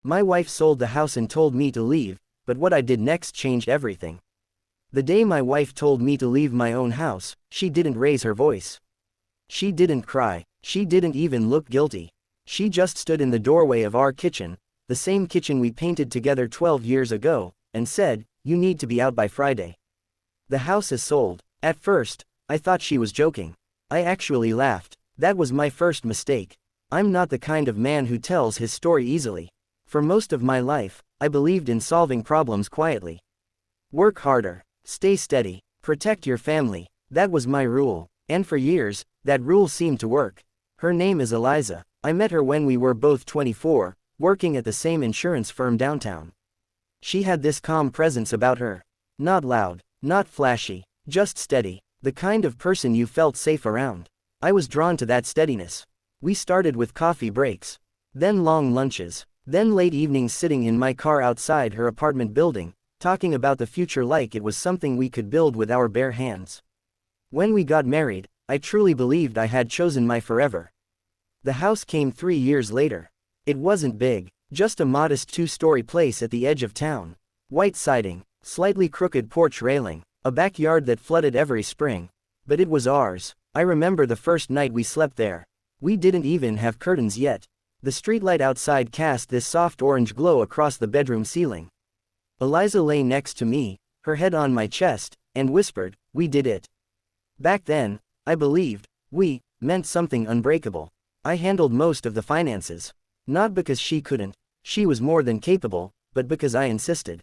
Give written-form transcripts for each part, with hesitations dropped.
My wife sold the house and told me to leave, but what I did next changed everything. The day my wife told me to leave my own house, she didn't raise her voice. She didn't cry. She didn't even look guilty. She just stood in the doorway of our kitchen, the same kitchen we painted together 12 years ago, and said, "You need to be out by Friday. The house is sold." At first, I thought she was joking. I actually laughed. That was my first mistake. I'm not the kind of man who tells his story easily. For most of my life, I believed in solving problems quietly. Work harder. Stay steady. Protect your family. That was my rule. And for years, that rule seemed to work. Her name is Eliza. I met her when we were both 24, working at the same insurance firm downtown. She had this calm presence about her. Not loud, not flashy, just steady, the kind of person you felt safe around. I was drawn to that steadiness. We started with coffee breaks, then long lunches, then late evenings sitting in my car outside her apartment building, talking about the future like it was something we could build with our bare hands. When we got married, I truly believed I had chosen my forever. The house came 3 years later. It wasn't big, just a modest 2-story place at the edge of town. White siding, slightly crooked porch railing, a backyard that flooded every spring. But it was ours. I remember the first night we slept there. We didn't even have curtains yet. The streetlight outside cast this soft orange glow across the bedroom ceiling. Eliza lay next to me, her head on my chest, and whispered, "We did it." Back then, I believed "we" meant something unbreakable. I handled most of the finances. Not because she couldn't, she was more than capable, but because I insisted.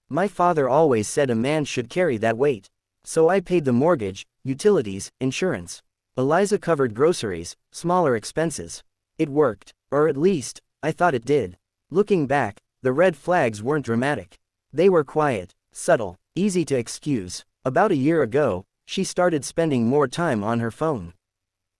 My father always said a man should carry that weight. So I paid the mortgage, utilities, insurance. Eliza covered groceries, smaller expenses. It worked, or at least, I thought it did. Looking back, the red flags weren't dramatic. They were quiet, subtle, easy to excuse. About a year ago, she started spending more time on her phone.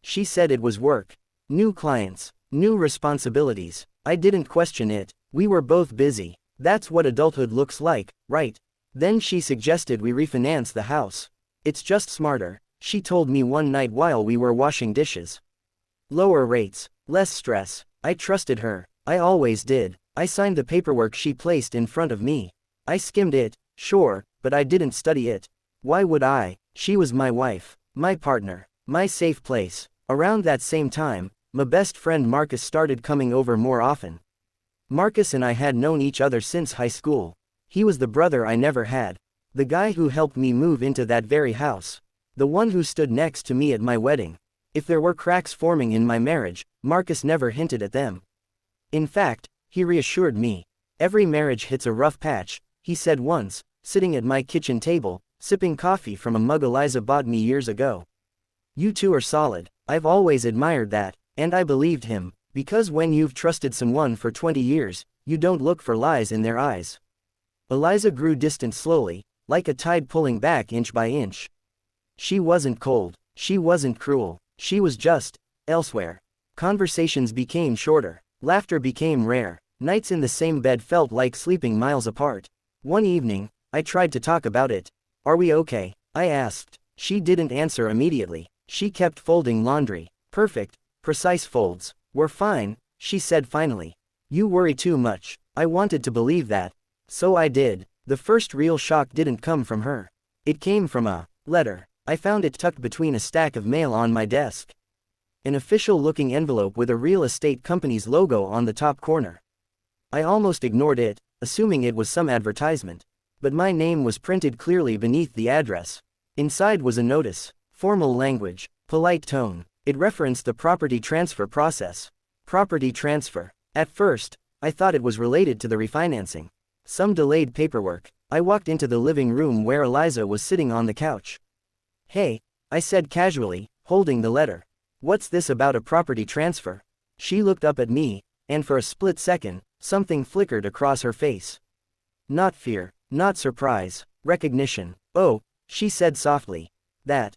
She said it was work. New clients, new responsibilities. I didn't question it. We were both busy. That's what adulthood looks like, right? Then she suggested we refinance the house. It's just smarter, she told me one night while we were washing dishes. Lower rates, less stress. I trusted her. I always did. I signed the paperwork she placed in front of me. I skimmed it, sure, but I didn't study it. Why would I? She was my wife, my partner, my safe place. Around that same time, my best friend Marcus started coming over more often. Marcus and I had known each other since high school. He was the brother I never had. The guy who helped me move into that very house. The one who stood next to me at my wedding. If there were cracks forming in my marriage, Marcus never hinted at them. In fact, he reassured me. Every marriage hits a rough patch, he said once, sitting at my kitchen table, sipping coffee from a mug Eliza bought me years ago. You two are solid. I've always admired that, and I believed him, because when you've trusted someone for 20 years, you don't look for lies in their eyes. Eliza grew distant slowly, like a tide pulling back inch by inch. She wasn't cold, she wasn't cruel, she was just elsewhere. Conversations became shorter, laughter became rare, nights in the same bed felt like sleeping miles apart. One evening, I tried to talk about it. "Are we okay?" I asked. She didn't answer immediately. She kept folding laundry. Perfect, precise folds. "We're fine," she said finally. "You worry too much." I wanted to believe that. So I did. The first real shock didn't come from her. It came from a letter. I found it tucked between a stack of mail on my desk. An official-looking envelope with a real estate company's logo on the top corner. I almost ignored it, assuming it was some advertisement. But my name was printed clearly beneath the address. Inside was a notice. Formal language, polite tone. It referenced the property transfer process. Property transfer. At first, I thought it was related to the refinancing. Some delayed paperwork. I walked into the living room where Eliza was sitting on the couch. "Hey," I said casually, holding the letter. "What's this about a property transfer?" She looked up at me, and for a split second, something flickered across her face. Not fear, not surprise, recognition. "Oh," she said softly. That,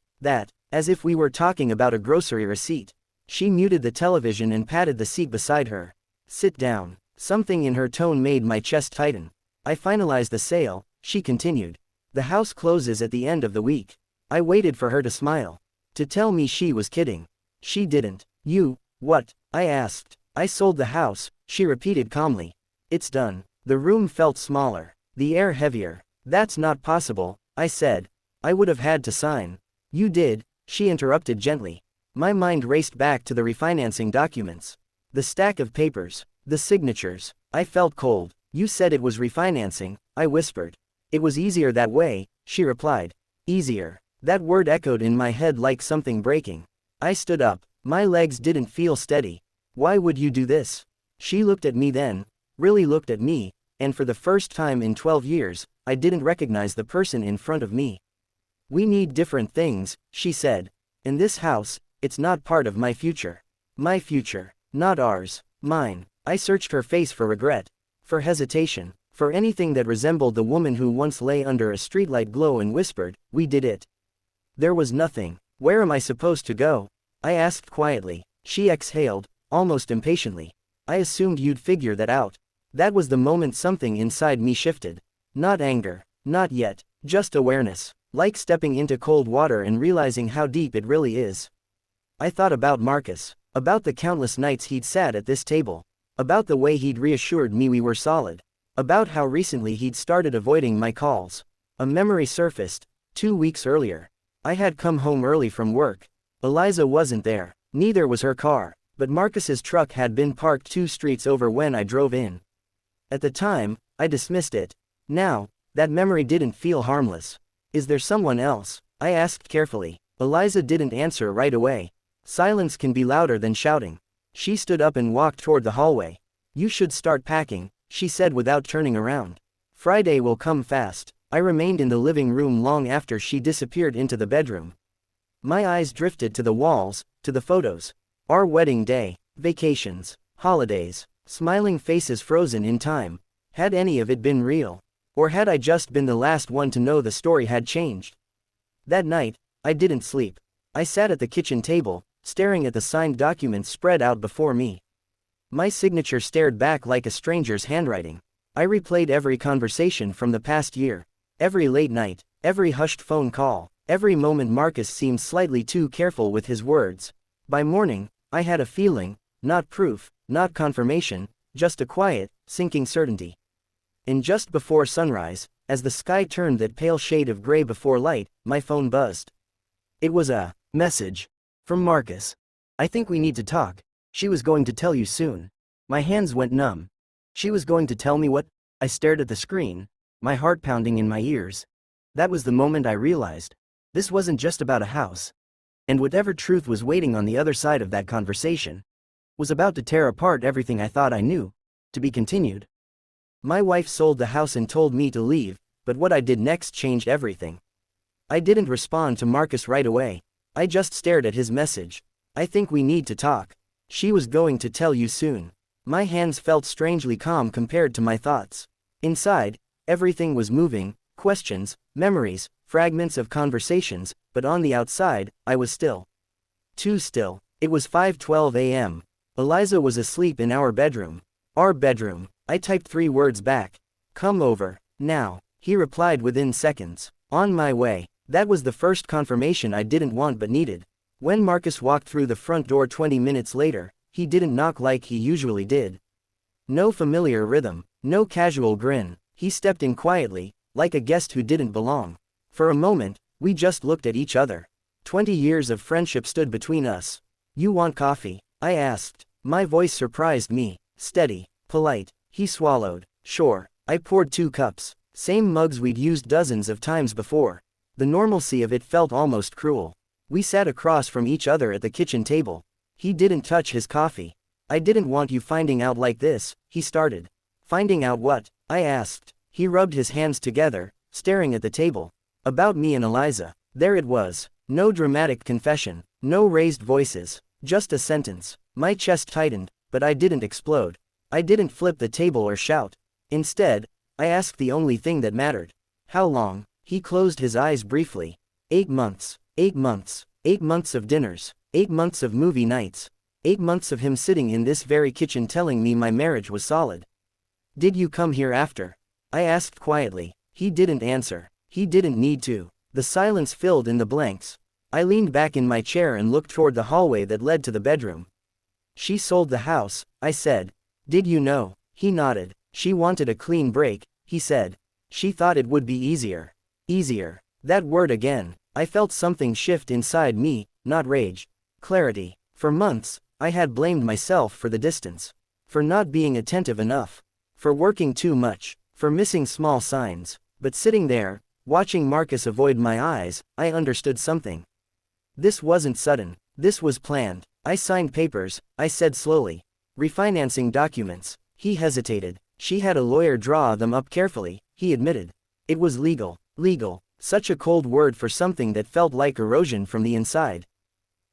as if we were talking about a grocery receipt. She muted the television and patted the seat beside her. "Sit down." Something in her tone made my chest tighten. "I finalized the sale," she continued. "The house closes at the end of the week." I waited for her to smile. To tell me she was kidding. She didn't. "You, what?" I asked. "I sold the house," she repeated calmly. It's done. The room felt smaller. The air heavier. That's not possible, I said. I would have had to sign. You did, she interrupted gently. My mind raced back to the refinancing documents. The stack of papers. The signatures. I felt cold. You said it was refinancing, I whispered. It was easier that way, she replied. Easier. That word echoed in my head like something breaking. I stood up. My legs didn't feel steady. Why would you do this? She looked at me then, really looked at me, and for the first time in 12 years, I didn't recognize the person in front of me. We need different things, she said. In this house, it's not part of my future. My future, not ours, mine. I searched her face for regret, for hesitation, for anything that resembled the woman who once lay under a streetlight glow and whispered, "We did it." There was nothing. Where am I supposed to go? I asked quietly. She exhaled, almost impatiently. I assumed you'd figure that out. That was the moment something inside me shifted. Not anger, not yet, just awareness, like stepping into cold water and realizing how deep it really is. I thought about Marcus, about the countless nights he'd sat at this table, about the way he'd reassured me we were solid, about how recently he'd started avoiding my calls. A memory surfaced. 2 weeks earlier. I had come home early from work. Eliza wasn't there, neither was her car, but Marcus's truck had been parked 2 streets over when I drove in. At the time, I dismissed it. Now, that memory didn't feel harmless. Is there someone else? I asked carefully. Eliza didn't answer right away. Silence can be louder than shouting. She stood up and walked toward the hallway. You should start packing, she said without turning around. Friday will come fast. I remained in the living room long after she disappeared into the bedroom. My eyes drifted to the walls, to the photos. Our wedding day, vacations, holidays, smiling faces frozen in time. Had any of it been real? Or had I just been the last one to know the story had changed? That night, I didn't sleep. I sat at the kitchen table, staring at the signed documents spread out before me. My signature stared back like a stranger's handwriting. I replayed every conversation from the past year. Every late night, every hushed phone call, every moment Marcus seemed slightly too careful with his words. By morning, I had a feeling, not proof, not confirmation, just a quiet, sinking certainty. And just before sunrise, as the sky turned that pale shade of gray before light, my phone buzzed. It was a message from Marcus. I think we need to talk. She was going to tell you soon. My hands went numb. She was going to tell me what? I stared at the screen, my heart pounding in my ears. That was the moment I realized. This wasn't just about a house. And whatever truth was waiting on the other side of that conversation was about to tear apart everything I thought I knew. To be continued. My wife sold the house and told me to leave, but what I did next changed everything. I didn't respond to Marcus right away. I just stared at his message. I think we need to talk. She was going to tell you soon. My hands felt strangely calm compared to my thoughts. Inside, everything was moving, questions, memories, fragments of conversations, but on the outside, I was still. Too still. It was 5:12 a.m. Eliza was asleep in our bedroom. Our bedroom. I typed 3 words back. Come over, now. He replied within seconds. On my way. That was the first confirmation I didn't want but needed. When Marcus walked through the front door 20 minutes later, he didn't knock like he usually did. No familiar rhythm, no casual grin. He stepped in quietly, like a guest who didn't belong. For a moment, we just looked at each other. 20 years of friendship stood between us. You want coffee? I asked. My voice surprised me. Steady, polite. He swallowed. Sure. I poured 2 cups. Same mugs we'd used dozens of times before. The normalcy of it felt almost cruel. We sat across from each other at the kitchen table. He didn't touch his coffee. I didn't want you finding out like this, he started. Finding out what? I asked. He rubbed his hands together, staring at the table. About me and Eliza. There it was. No dramatic confession, no raised voices, just a sentence. My chest tightened, but I didn't explode. I didn't flip the table or shout. Instead, I asked the only thing that mattered. How long? He closed his eyes briefly. 8 months. 8 months. 8 months of dinners. 8 months of movie nights. 8 months of him sitting in this very kitchen telling me my marriage was solid. Did you come here after? I asked quietly. He didn't answer. He didn't need to. The silence filled in the blanks. I leaned back in my chair and looked toward the hallway that led to the bedroom. She sold the house, I said. Did you know? He nodded. She wanted a clean break, he said. She thought it would be easier. Easier. That word again. I felt something shift inside me, not rage. Clarity. For months, I had blamed myself for the distance. For not being attentive enough. For working too much. For missing small signs. But sitting there, watching Marcus avoid my eyes, I understood something. This wasn't sudden. This was planned. I signed papers, I said slowly. Refinancing documents. He hesitated. She had a lawyer draw them up carefully, he admitted. It was legal. Legal. Such a cold word for something that felt like erosion from the inside.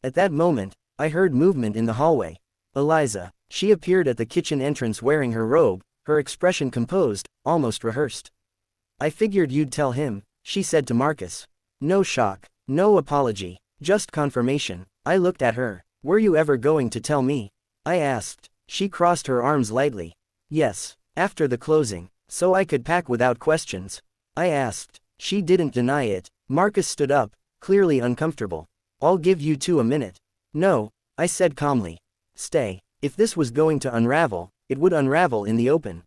At that moment, I heard movement in the hallway. Eliza. She appeared at the kitchen entrance wearing her robe, her expression composed, almost rehearsed. I figured you'd tell him, she said to Marcus. No shock. No apology. Just confirmation. I looked at her. Were you ever going to tell me? I asked. She crossed her arms lightly. Yes. After the closing. So I could pack without questions. I asked. She didn't deny it. Marcus stood up, clearly uncomfortable. I'll give you 2 minutes. No, I said calmly. Stay. If this was going to unravel, it would unravel in the open.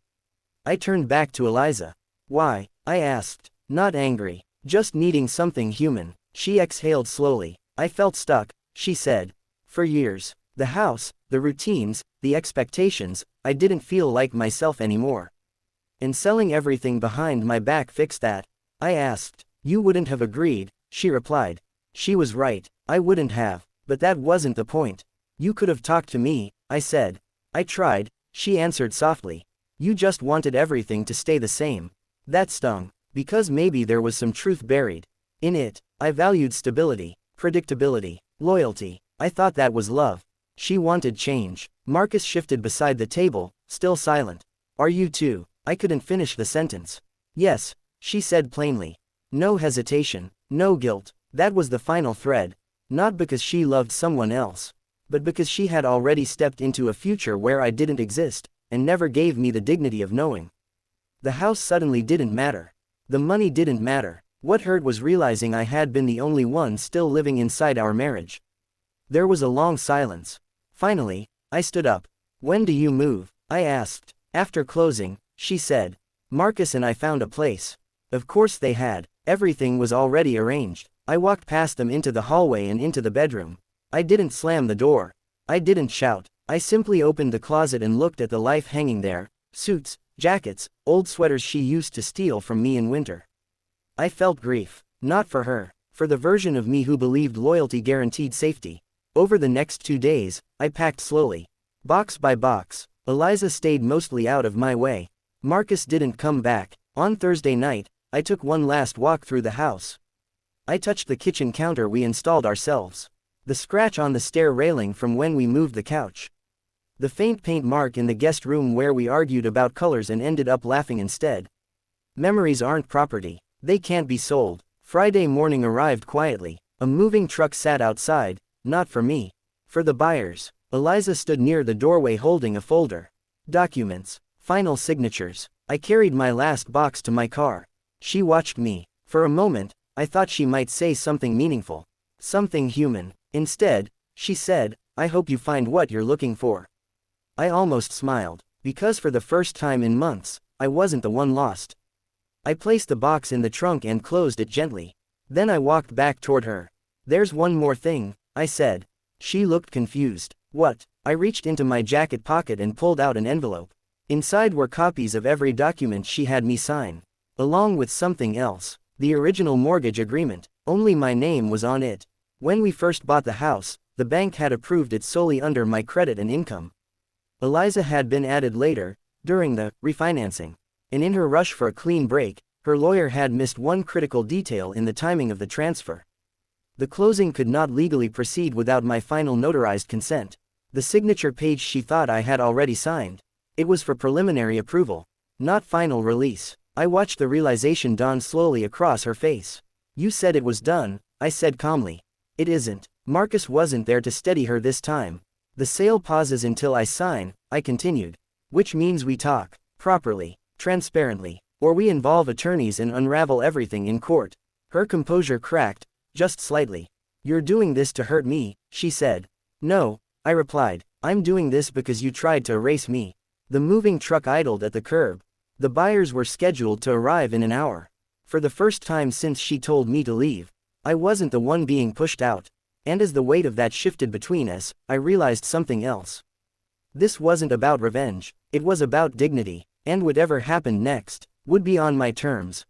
I turned back to Eliza. Why? I asked. Not angry. Just needing something human. She exhaled slowly. I felt stuck, she said. For years. The house, the routines, the expectations, I didn't feel like myself anymore. And selling everything behind my back fixed that. I asked. You wouldn't have agreed, she replied. She was right, I wouldn't have, but that wasn't the point. You could have talked to me, I said. I tried, she answered softly. You just wanted everything to stay the same. That stung, because maybe there was some truth buried. In it, I valued stability, predictability, loyalty. I thought that was love. She wanted change. Marcus shifted beside the table, still silent. Are you too? I couldn't finish the sentence. Yes, she said plainly. No hesitation, no guilt. That was the final thread. Not because she loved someone else, but because she had already stepped into a future where I didn't exist, and never gave me the dignity of knowing. The house suddenly didn't matter. The money didn't matter. What hurt was realizing I had been the only one still living inside our marriage. There was a long silence. Finally, I stood up. When do you move? I asked. After closing, she said. Marcus and I found a place. Of course they had. Everything was already arranged. I walked past them into the hallway and into the bedroom. I didn't slam the door. I didn't shout. I simply opened the closet and looked at the life hanging there. Suits, jackets, old sweaters she used to steal from me in winter. I felt grief. Not for her. For the version of me who believed loyalty guaranteed safety. Over the next 2 days, I packed slowly. Box by box. Eliza stayed mostly out of my way. Marcus didn't come back. On Thursday night, I took one last walk through the house. I touched the kitchen counter we installed ourselves. The scratch on the stair railing from when we moved the couch. The faint paint mark in the guest room where we argued about colors and ended up laughing instead. Memories aren't property. They can't be sold. Friday morning arrived quietly. A moving truck sat outside, not for me. For the buyers. Eliza stood near the doorway holding a folder. Documents. Final signatures. I carried my last box to my car. She watched me. For a moment, I thought she might say something meaningful. Something human. Instead, she said, I hope you find what you're looking for. I almost smiled. Because for the first time in months, I wasn't the one lost. I placed the box in the trunk and closed it gently. Then I walked back toward her. There's one more thing, I said. She looked confused. What? I reached into my jacket pocket and pulled out an envelope. Inside were copies of every document she had me sign. Along with something else. The original mortgage agreement. Only my name was on it. When we first bought the house, the bank had approved it solely under my credit and income. Eliza had been added later, during the refinancing. And in her rush for a clean break, her lawyer had missed one critical detail in the timing of the transfer. The closing could not legally proceed without my final notarized consent. The signature page she thought I had already signed. It was for preliminary approval, not final release. I watched the realization dawn slowly across her face. You said it was done, I said calmly. It isn't. Marcus wasn't there to steady her this time. The sale pauses until I sign, I continued. Which means we talk, properly, transparently, or we involve attorneys and unravel everything in court. Her composure cracked, just slightly. You're doing this to hurt me, she said. No, I replied. I'm doing this because you tried to erase me. The moving truck idled at the curb. The buyers were scheduled to arrive in an hour. For the first time since she told me to leave, I wasn't the one being pushed out. And as the weight of that shifted between us, I realized something else. This wasn't about revenge, it was about dignity, and whatever happened next would be on my terms.